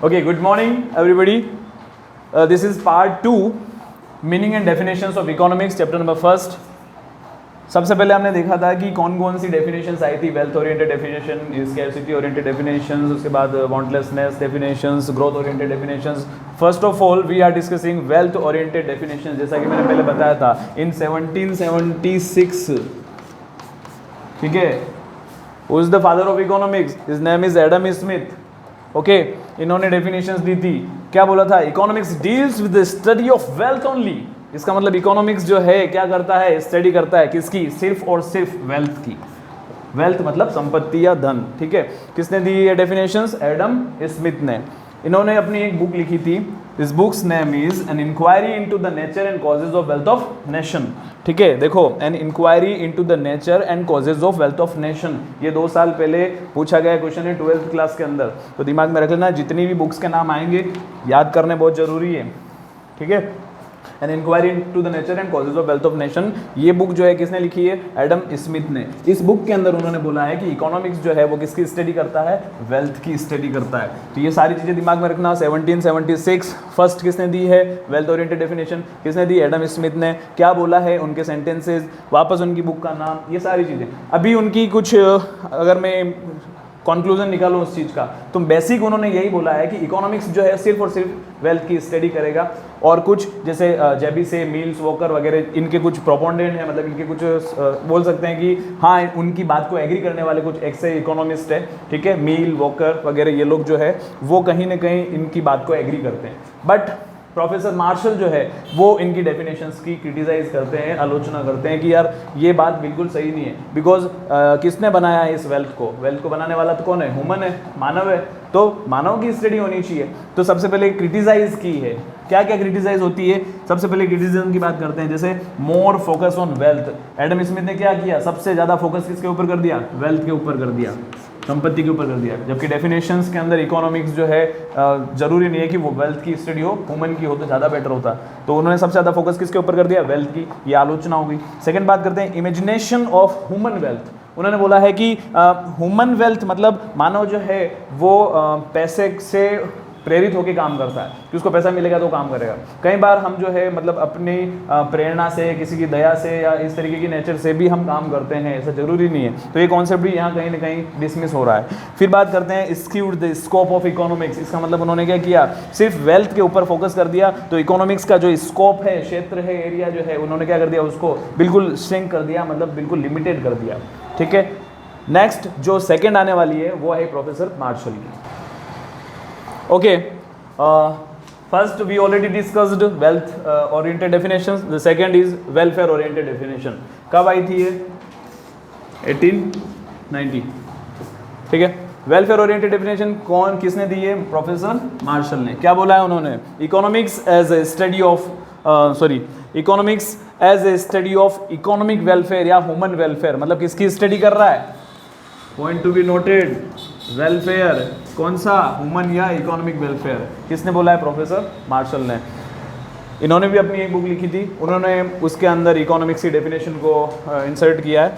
Okay, good morning, everybody. This is part 2, meaning and definitions of economics, chapter number 1. सबसे पहले हमने देखा था कि कौन कौन सी डेफिनेशंस आई थी, wealth oriented definition, scarcity oriented definitions, उसके बाद wantlessness definitions, growth oriented definitions. First of all we are discussing wealth oriented definitions. जैसा कि मैंने पहले बताया था, इन 1776, ठीक है, who is the father of economics, his name is Adam Smith. Okay, इन्होंने डेफिनेशंस दी थी. क्या बोला था? Economics deals with the study of wealth only. इसका मतलब इकोनॉमिक्स जो है क्या करता है? स्टडी करता है किसकी? सिर्फ और सिर्फ वेल्थ की. वेल्थ मतलब संपत्ति या धन. ठीक है, किसने दी ये डेफिनेशंस? एडम स्मिथ ने. इन्होंने अपनी एक बुक लिखी थी. This book's name is an inquiry into the nature and causes of wealth of nation. ठीक है, देखो, an inquiry into the nature and causes of wealth of nation. ये 2 साल पहले पूछा गया क्वेश्चन है 12th क्लास के अंदर. तो दिमाग में रख लेना, जितनी भी बुक्स के नाम आएंगे याद करने बहुत जरूरी है. ठीक है, an inquiry into the nature and causes of wealth of nation. ये बुक जो है किसने लिखी है? एडम स्मिथ ने. इस बुक के अंदर उन्होंने बोला है कि इकोनॉमिक्स जो है वो किसकी स्टडी करता है? वेल्थ की स्टडी करता है. तो ये सारी चीजें दिमाग में रखना. 1776 फर्स्ट किसने दी है वेल्थ ओरिएंटेड डेफिनेशन? किसने दी? एडम स्मिथ ने. क्या बोला है? उनके सेंटेंसेस, वापस उनकी बुक का नाम, ये सारी चीजें. अभी उनकी कुछ अगर मैं कंक्लूजन निकालूं उस चीज़ का, तो बेसिक उन्होंने यही बोला है कि इकोनॉमिक्स जो है सिर्फ और सिर्फ वेल्थ की स्टडी करेगा. और कुछ जैसे जेबी से, मील्स, वॉकर वगैरह, इनके कुछ प्रोपोनेंट हैं, मतलब इनके कुछ बोल सकते हैं कि हाँ, उनकी बात को एग्री करने वाले कुछ एक्स इकोनॉमिस्ट है. ठीक है, मील, वॉकर वगैरह, ये लोग जो है वो कहीं ना कहीं इनकी बात को एग्री करते हैं. बट प्रोफेसर मार्शल जो है वो इनकी डेफिनेशंस की क्रिटिसाइज करते हैं, आलोचना करते हैं कि यार ये बात बिल्कुल सही नहीं है. बिकॉज किसने बनाया है इस वेल्थ को? वेल्थ को बनाने वाला तो कौन है? ह्यूमन है, मानव है. तो मानव की स्टडी होनी चाहिए. तो सबसे पहले क्रिटिसाइज की है. क्या क्या क्रिटिसाइज होती है? सबसे पहले क्रिटिसिज्म की बात करते हैं. जैसे more focus on wealth. Adam Smith ने क्या किया? सबसे ज़्यादा फोकस किसके ऊपर कर दिया? वेल्थ के ऊपर कर दिया, संपत्ति के ऊपर कर दिया. जबकि डेफिनेशंस के अंदर इकोनॉमिक्स जो है जरूरी नहीं है कि वो वेल्थ की स्टडी हो, ह्यूमन की हो तो ज़्यादा बेटर होता. तो उन्होंने सबसे ज़्यादा फोकस किसके ऊपर कर दिया? वेल्थ की. ये आलोचना होगी. सेकंड बात करते हैं इमेजिनेशन ऑफ ह्यूमन वेल्थ. उन्होंने बोला है कि ह्यूमन वेल्थ मतलब मानव जो है वो पैसे से प्रेरित होकर काम करता है कि उसको पैसा मिलेगा तो काम करेगा. कई बार हम जो है मतलब अपनी प्रेरणा से, किसी की दया से या इस तरीके की नेचर से भी हम काम करते हैं, ऐसा जरूरी नहीं है. तो ये कॉन्सेप्ट भी यहाँ कहीं ना कहीं डिसमिस हो रहा है. फिर बात करते हैं skewed the scope of economics. इसका मतलब उन्होंने क्या किया? सिर्फ वेल्थ के ऊपर फोकस कर दिया. तो इकोनॉमिक्स का जो स्कोप है, क्षेत्र है, एरिया जो है, उन्होंने क्या कर दिया? उसको बिल्कुल श्रिंक कर दिया, मतलब बिल्कुल लिमिटेड कर दिया. ठीक है, नेक्स्ट जो सेकेंड आने वाली है वो है प्रोफेसर मार्शल की. Okay, first we already discussed wealth oriented definitions. The second is welfare oriented definition. कब आई थी ये? 1890. ठीक है, वेलफेयर ओरिएंटेड डेफिनेशन कौन, किसने दी है? प्रोफेसर मार्शल ने. क्या बोला है उन्होंने? Economics as a study of economics as a study of economic welfare या ह्यूमन वेलफेयर. मतलब किसकी स्टडी कर रहा है? Point to be noted, welfare. कौन सा? ह्यूमन या इकोनॉमिक वेलफेयर. किसने बोला है? प्रोफेसर मार्शल ने. इन्होंने भी अपनी एक बुक लिखी थी, उन्होंने उसके अंदर इकोनॉमिक्स की डेफिनेशन को इंसर्ट किया है.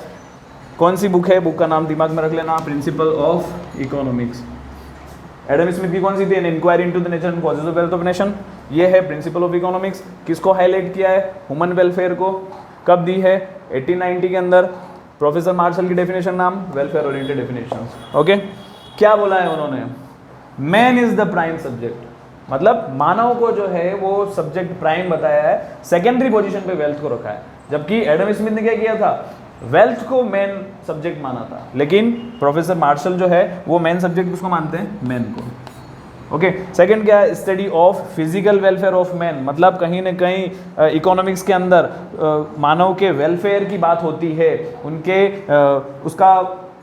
कौन सी बुक है? बुक का नाम दिमाग में रख लेना, principle of economics. Adam Smith की कौन सी थी? An inquiry into the nature and causes of wealth of nation. ये है प्रिंसिपल ऑफ इकोनॉमिक्स. किसको हाईलाइट किया है? ह्यूमन वेलफेयर को. कब दी है? 1890 के अंदर. प्रोफेसर मार्शल की डेफिनेशन नाम वेलफेयर ओरिएंटेड डेफिनेशंस. ओके, क्या बोला है उन्होंने? Man is the prime subject. मतलब मानव को जो है वो सब्जेक्ट प्राइम बताया है, सेकेंडरी पोजीशन पे वेल्थ को रखा है. जबकि एडम स्मिथ ने क्या किया था? वेल्थ को मेन सब्जेक्ट माना था. लेकिन प्रोफेसर मार्शल जो है वो मेन सब्जेक्ट किसको मानते हैं? मैन को. ओके, सेकंड क्या है? Study of physical welfare of man. मतलब कहीं ना कहीं इकोनॉमिक्स के अंदर मानव के वेलफेयर की बात होती है, उनके उसका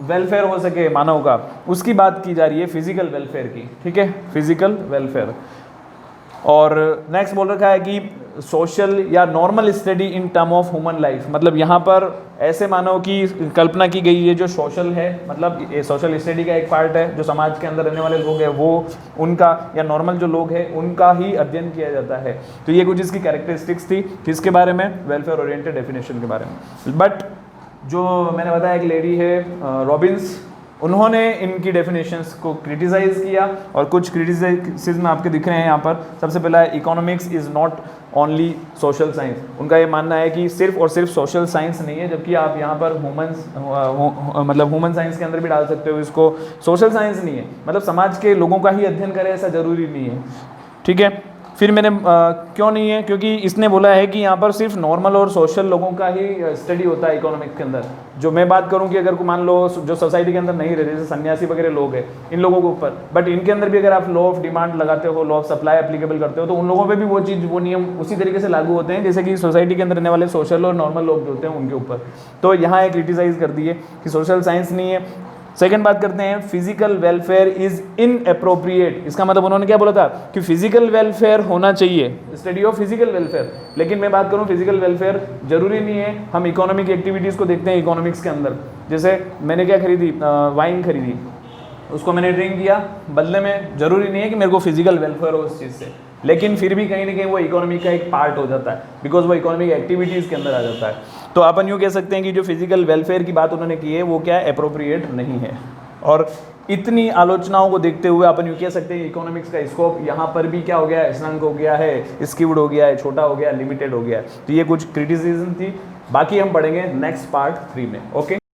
वेलफेयर हो सके मानव का, उसकी बात की जा रही है, फिजिकल वेलफेयर की. ठीक है, फिजिकल वेलफेयर. और नेक्स्ट बोल रखा है कि सोशल या normal study in term of human life. मतलब यहाँ पर ऐसे मानव की कल्पना की गई है जो सोशल है, मतलब ये सोशल स्टडी का एक पार्ट है. जो समाज के अंदर रहने वाले लोग हैं वो उनका, या नॉर्मल जो लोग हैं उनका ही अध्ययन किया जाता है. तो ये कुछ इसकी कैरेक्टरिस्टिक्स थी. किसके बारे में? वेलफेयर ओरिएंटेड डेफिनेशन के बारे में. बट जो मैंने बताया एक लेडी है रॉबिन्स, उन्होंने इनकी डेफिनेशंस को क्रिटिसाइज किया और कुछ क्रिटिसिज्म आपके दिख रहे हैं यहाँ पर। सबसे पहला है economics is not only social science. उनका ये मानना है कि सिर्फ और सिर्फ सोशल साइंस नहीं है, जबकि आप यहाँ पर मतलब ह्यूमन साइंस के अंदर भी डाल सकते हो इसको। सोशल साइंस नहीं है मतलब समाज के लोगों का ही अध्ययन करें ऐसा ज़रूरी नहीं है, ठीक है। फिर मैंने क्यों नहीं है, क्योंकि इसने बोला है कि यहाँ पर सिर्फ नॉर्मल और सोशल लोगों का ही स्टडी होता है इकोनॉमिक्स के अंदर। जो मैं बात करूँ कि अगर मान लो जो सोसाइटी के अंदर नहीं रहते, जैसे सन्यासी वगैरह लोग हैं, इन लोगों के ऊपर, बट इनके अंदर भी अगर आप लॉ ऑफ डिमांड लगाते हो, लॉ ऑफ सप्लाई एप्लीकेबल करते हो, तो उन लोगों पर भी वो चीज़, वो नियम उसी तरीके से लागू होते हैं जैसे कि सोसाइटी के अंदर रहने वाले सोशल और नॉर्मल लोग जो होते हैं उनके ऊपर। तो यहाँ एक क्रिटिसाइज कर दिए कि सोशल साइंस नहीं है। सेकंड बात करते हैं, फिजिकल वेलफेयर इज इनएप्रोप्रिएट। इसका मतलब उन्होंने क्या बोला था कि फिजिकल वेलफेयर होना चाहिए, स्टडी ऑफ फिजिकल वेलफेयर। लेकिन मैं बात करूं फिजिकल वेलफेयर जरूरी नहीं है। हम इकोनॉमिक एक्टिविटीज़ को देखते हैं इकोनॉमिक्स के अंदर। जैसे मैंने क्या खरीदी, वाइन खरीदी, उसको मैंने ड्रिंक किया, बदले में ज़रूरी नहीं है कि मेरे को फिजिकल वेलफेयर हो उस चीज़ से, लेकिन फिर भी कहीं ना कहीं वो इकोनॉमी का एक पार्ट हो जाता है, बिकॉज वो इकोनॉमिक एक्टिविटीज़ के अंदर आ जाता है। तो अपन यूँ कह सकते हैं कि जो फिजिकल वेलफेयर की बात उन्होंने की है वो क्या है, अप्रोप्रिएट नहीं है। और इतनी आलोचनाओं को देखते हुए अपन यूँ कह सकते हैं इकोनॉमिक्स का स्कोप यहाँ पर भी क्या हो गया है, श्रंक हो गया है, स्क्यूड हो गया है, छोटा हो गया है, लिमिटेड हो गया है। तो ये कुछ क्रिटिसिज्म थी, बाकी हम पढ़ेंगे नेक्स्ट पार्ट 3 में। ओके।